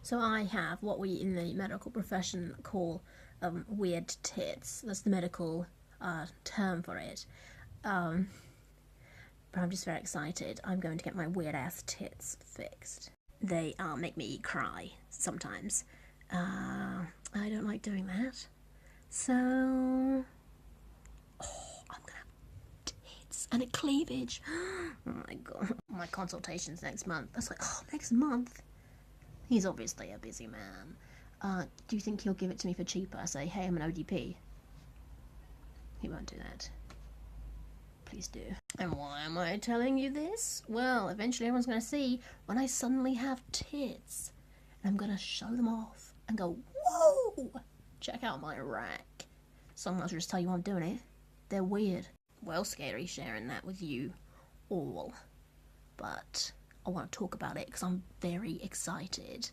So I have what we in the medical profession call weird tits. That's the medical term for it. But I'm just very excited. I'm going to get my weird ass tits fixed. They make me cry sometimes. I don't like doing that. So, I'm gonna have tits and a cleavage. Oh my god. My consultation's next month. That's like, next month? He's obviously a busy man. Do you think he'll give it to me for cheaper? I say, hey, I'm an ODP. He won't do that. Please do. And why am I telling you this? Well, eventually everyone's going to see when I suddenly have tits. And I'm going to show them off and go, whoa! Check out my rack. Someone else will just tell you I'm doing it. They're weird. Well, scary sharing that with you all. But I want to talk about it because I'm very excited.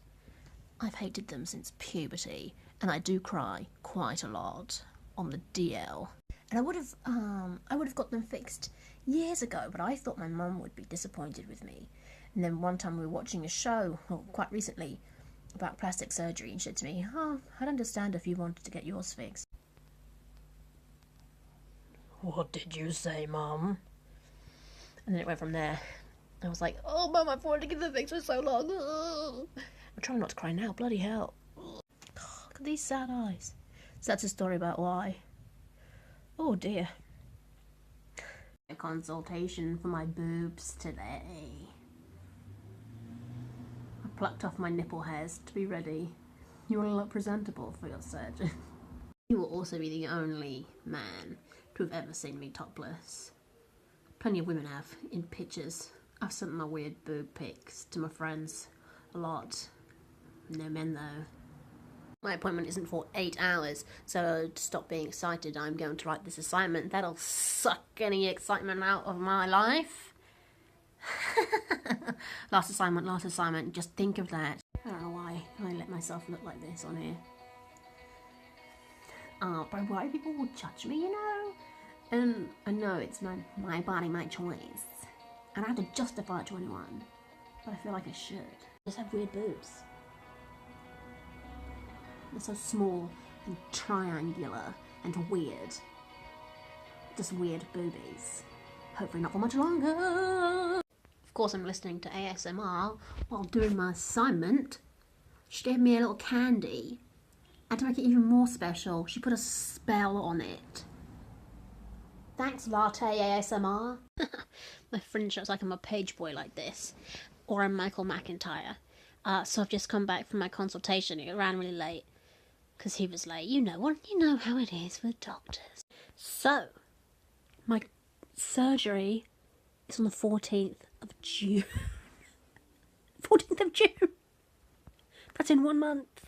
I've hated them since puberty, and I do cry quite a lot on the DL. And I would have got them fixed years ago, but I thought my mum would be disappointed with me. And then one time we were watching a show, quite recently, about plastic surgery, and she said to me, I'd understand if you wanted to get yours fixed. What did you say, Mum? And then it went from there. I was like, oh, Mum, I've wanted to get them fixed for so long. I'm trying not to cry now, bloody hell. Look at these sad eyes. So that's a story about why. Oh dear. A consultation for my boobs today. I plucked off my nipple hairs to be ready. You want to look presentable for your surgeon. You will also be the only man to have ever seen me topless. Plenty of women have, in pictures. I've sent my weird boob pics to my friends a lot. No men though. My appointment isn't for 8 hours, so to stop being excited, I'm going to write this assignment. That'll suck any excitement out of my life. Last assignment, just think of that. I don't know why I let myself look like this on here. But why people will judge me, you know? And I know it's my body, my choice. And I have to justify it to anyone. But I feel like I should. I just have weird boobs. They're so small and triangular and weird. Just weird boobies. Hopefully not for much longer. Of course I'm listening to ASMR while doing my assignment. She gave me a little candy. And to make it even more special, she put a spell on it. Thanks, Latte ASMR. My friend looks like I'm a page boy like this. Or a Michael McIntyre. So I've just come back from my consultation. It ran really late. Because he was late. You know how it is with doctors. So, my surgery is on the 14th of June. 14th of June! That's in 1 month.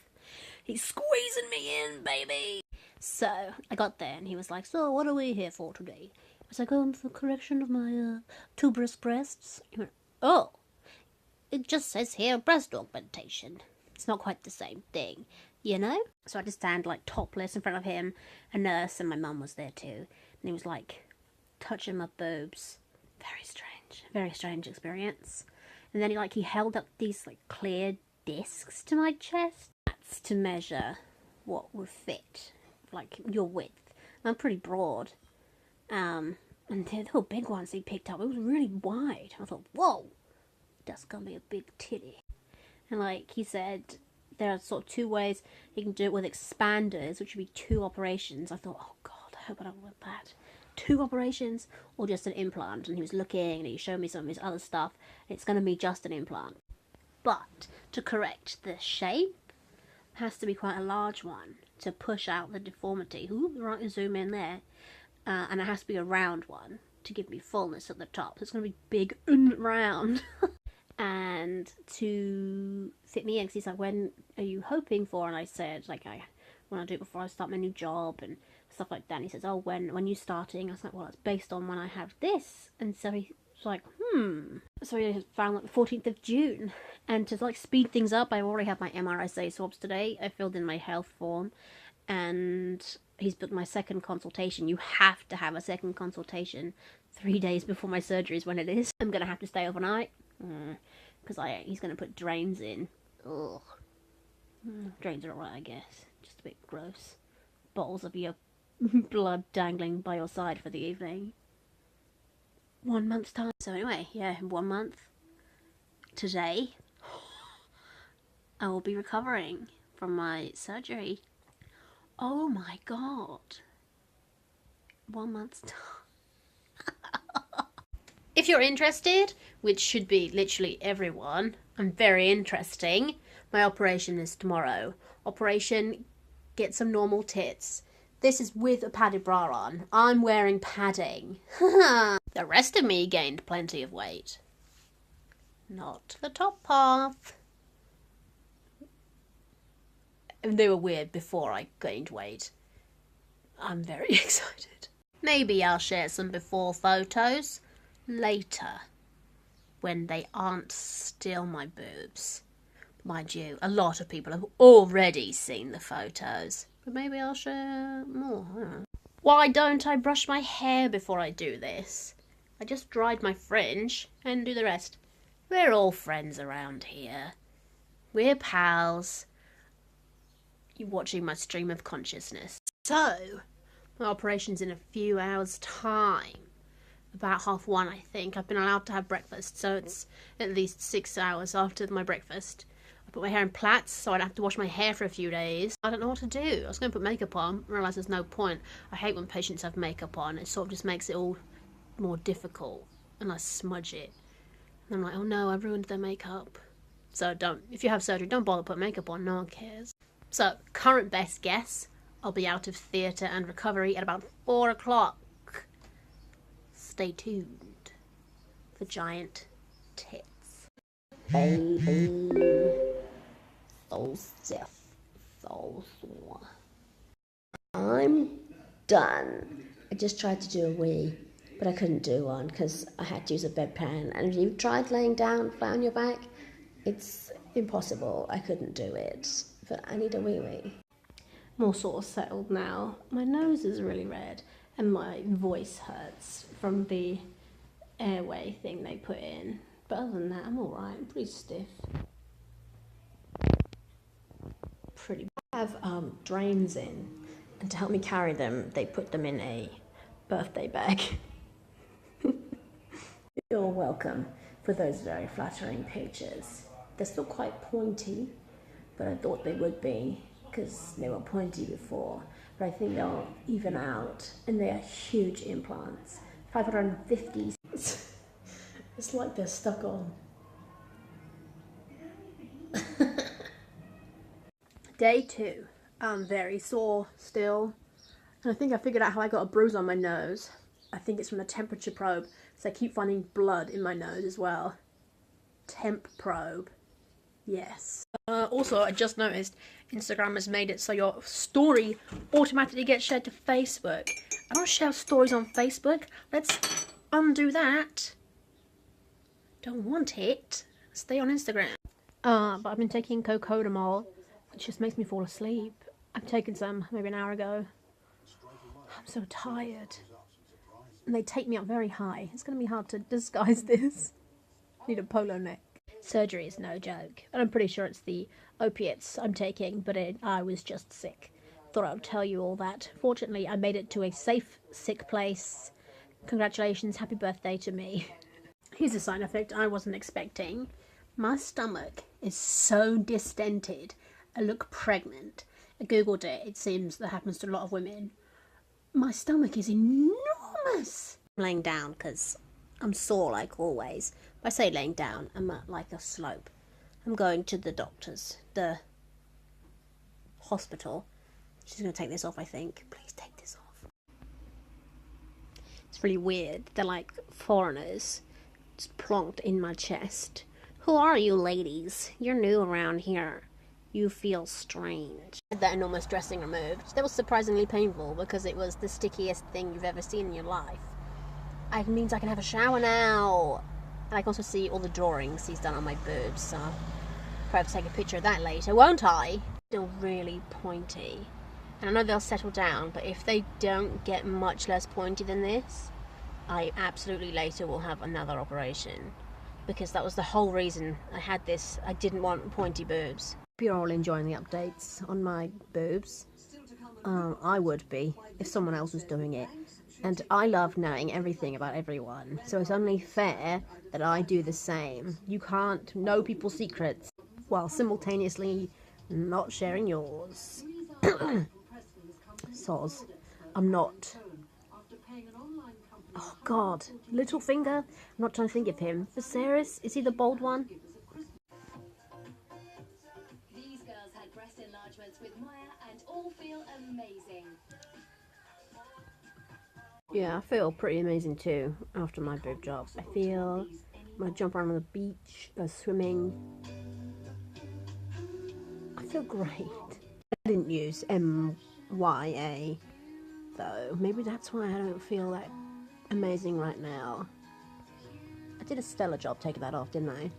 He's squeezing me in, baby! So, I got there and he was like, so what are we here for today? I was like, for correction of my tuberous breasts. He went, oh, it just says here breast augmentation. It's not quite the same thing, you know? So I just stand like topless in front of him. A nurse and my mum was there too. And he was like touching my boobs. Very strange experience. And then he held up these like clear discs to my chest. That's to measure what would fit, like your width. I'm pretty broad. And the little big ones he picked up, it was really wide. I thought, whoa, that's gonna be a big titty. And like he said, there are sort of 2 ways you can do it with expanders, which would be 2 operations. I thought, oh god, I hope I don't want that. 2 operations or just an implant. And he was looking and he showed me some of his other stuff. It's going to be just an implant. But to correct the shape, it has to be quite a large one to push out the deformity. Ooh, right, zoom in there. And it has to be a round one to give me fullness at the top. So it's going to be big and round. And to fit me in, because he's like, when are you hoping for? And I said, like, I want to do it before I start my new job and stuff like that. And he says, oh, when you starting? I was like, well, it's based on when I have this. And so he's like, So he found like the 14th of June. And to like speed things up, I already have my MRSA swabs today. I filled in my health form. And he's booked my second consultation. You have to have a second consultation 3 days before my surgery is when it is. I'm going to have to stay overnight. Because he's going to put drains in. Ugh. Drains are alright, I guess. Just a bit gross. Bottles of your blood dangling by your side for the evening. 1 month's time. So anyway, yeah, in 1 month, today, I will be recovering from my surgery. Oh my god. 1 month's time. If you're interested, which should be literally everyone, and very interesting, my operation is tomorrow. Operation Get Some Normal Tits. This is with a padded bra on. I'm wearing padding. The rest of me gained plenty of weight. Not the top half. And they were weird before I gained weight. I'm very excited. Maybe I'll share some before photos later, when they aren't still my boobs. Mind you, a lot of people have already seen the photos, but maybe I'll share more. I don't know. Why don't I brush my hair before I do this? I just dried my fringe and do the rest. We're all friends around here. We're pals. You're watching my stream of consciousness. So, my operation's in a few hours' time. About 1:30, I think. I've been allowed to have breakfast, so it's at least 6 hours after my breakfast. I put my hair in plaits, so I don't have to wash my hair for a few days. I don't know what to do. I was going to put makeup on, realised there's no point. I hate when patients have makeup on. It sort of just makes it all more difficult, and I smudge it. And I'm like, oh no, I ruined their makeup. So don't, if you have surgery, don't bother putting makeup on, no one cares. So, current best guess, I'll be out of theatre and recovery at about 4 o'clock. Stay tuned for giant tits. Baby. So stiff. So sore. I'm done. I just tried to do a wee, but I couldn't do one because I had to use a bedpan. And if you tried laying down flat on your back, it's impossible. I couldn't do it. But I need a wee. More sort of settled now. My nose is really red. And my voice hurts from the airway thing they put in. But other than that, I'm alright. I'm pretty stiff. I have drains in. And to help me carry them, they put them in a birthday bag. You're welcome for those very flattering pictures. They're still quite pointy, but I thought they would be, because they were pointy before. But I think they'll even out, and they are huge implants. 550. It's like they're stuck on. Day 2. I'm very sore still, and I think I figured out how I got a bruise on my nose. I think it's from the temperature probe, so I keep finding blood in my nose as well. Temp probe. Yes. Also, I just noticed Instagram has made it so your story automatically gets shared to Facebook. I don't share stories on Facebook. Let's undo that. Don't want it. Stay on Instagram. But I've been taking cocodamol, which just makes me fall asleep. I've taken some maybe an hour ago. I'm so tired. And they take me up very high. It's going to be hard to disguise this. Need a polo neck. Surgery is no joke, and I'm pretty sure it's the opiates I'm taking, but I was just sick. Thought I would tell you all that. Fortunately, I made it to a safe, sick place. Congratulations, happy birthday to me. Here's a side effect I wasn't expecting. My stomach is so distended, I look pregnant. I googled it, it seems that happens to a lot of women. My stomach is enormous. I'm laying down because I'm sore like always. If I say laying down, I'm at like a slope. I'm going to the doctor's, the hospital. She's going to take this off, I think. Please take this off. It's really weird. They're like foreigners just plonked in my chest. Who are you ladies? You're new around here. You feel strange. I had that enormous dressing removed. That was surprisingly painful because it was the stickiest thing you've ever seen in your life. It means I can have a shower now. And I can also see all the drawings he's done on my boobs, so I'll probably have to take a picture of that later, won't I? Still really pointy. And I know they'll settle down, but if they don't get much less pointy than this, I absolutely later will have another operation. Because that was the whole reason I had this. I didn't want pointy boobs. You're all enjoying the updates on my boobs. I would be if someone else was doing it. And I love knowing everything about everyone, so it's only fair that I do the same. You can't know people's secrets while simultaneously not sharing yours. Soz. I'm not. Oh God, Littlefinger? I'm not trying to think of him. Viserys? Is he the bold one? These girls had breast enlargements with Maya and all feel amazing. Yeah, I feel pretty amazing too after my boob job. I feel I'm gonna jump around on the beach, go swimming. I feel great. I didn't use MYA though. Maybe that's why I don't feel that amazing right now. I did a stellar job taking that off, didn't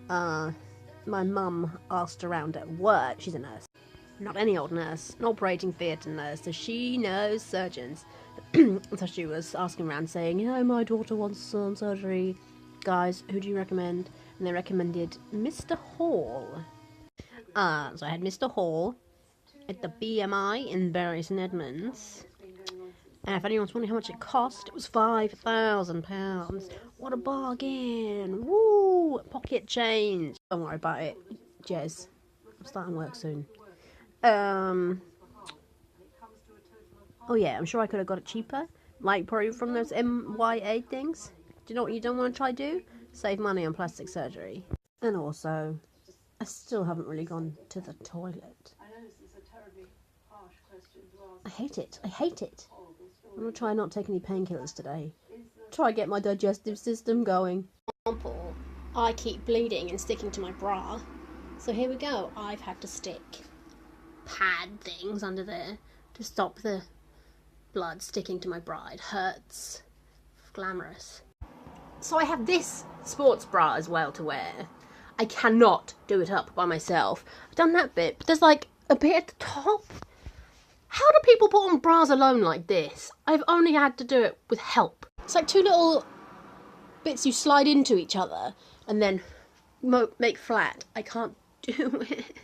I? My mum asked around at work. She's a nurse. Not any old nurse, an operating theatre nurse, so she knows surgeons. So she was asking around saying, you know, my daughter wants some surgery. Guys, who do you recommend? And they recommended Mr. Hall. So I had Mr. Hall at the BMI in Bury St Edmunds. And if anyone's wondering how much it cost, it was £5,000. What a bargain! Woo! Pocket change. Don't worry about it, Jez. I'm starting work soon. Oh yeah, I'm sure I could have got it cheaper. Like probably from those MYA things. Do you know what you don't want to try do? Save money on plastic surgery. And also, I still haven't really gone to the toilet. I hate it. I hate it. I'm going to try not take any painkillers today. Try get my digestive system going. For example, I keep bleeding and sticking to my bra. So here we go. I've had to stick pad things under there to stop the blood sticking to my bra. It hurts. Glamorous. So I have this sports bra as well to wear. I cannot do it up by myself. I've done that bit, but there's like a bit at the top. How do people put on bras alone like this? I've only had to do it with help. It's like two little bits you slide into each other and then make flat. I can't do it.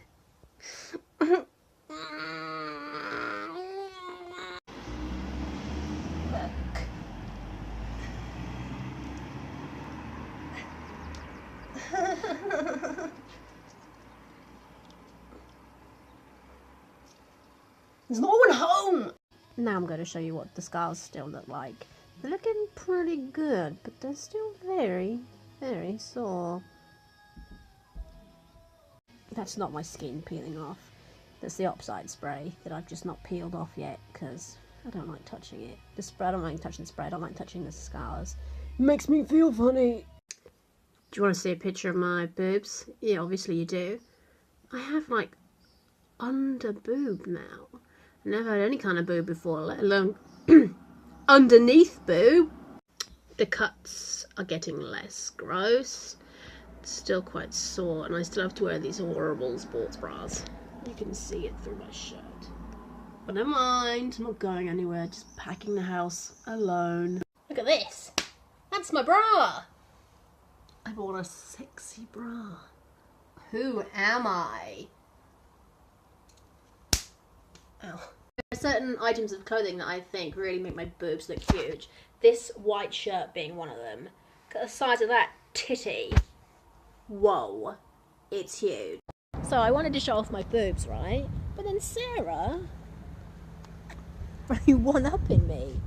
There's no one home! Now I'm going to show you what the scars still look like. They're looking pretty good, but they're still very, very sore. That's not my skin peeling off. That's the Opside spray that I've just not peeled off yet because I don't like touching it. The spray, I don't like touching the spray, I don't like touching the scars. It makes me feel funny. Do you want to see a picture of my boobs? Yeah, obviously you do. I have like under boob now. Never had any kind of boob before, let alone underneath boob. The cuts are getting less gross. It's still quite sore, and I still have to wear these horrible sports bras. You can see it through my shirt. But never mind, I'm not going anywhere, just packing the house alone. Look at this. That's my bra. I bought a sexy bra. Who am I? Oh. There are certain items of clothing that I think really make my boobs look huge. This white shirt being one of them. Look at the size of that titty. Whoa. It's huge. So I wanted to show off my boobs, right? But then Sarah really one-upping me.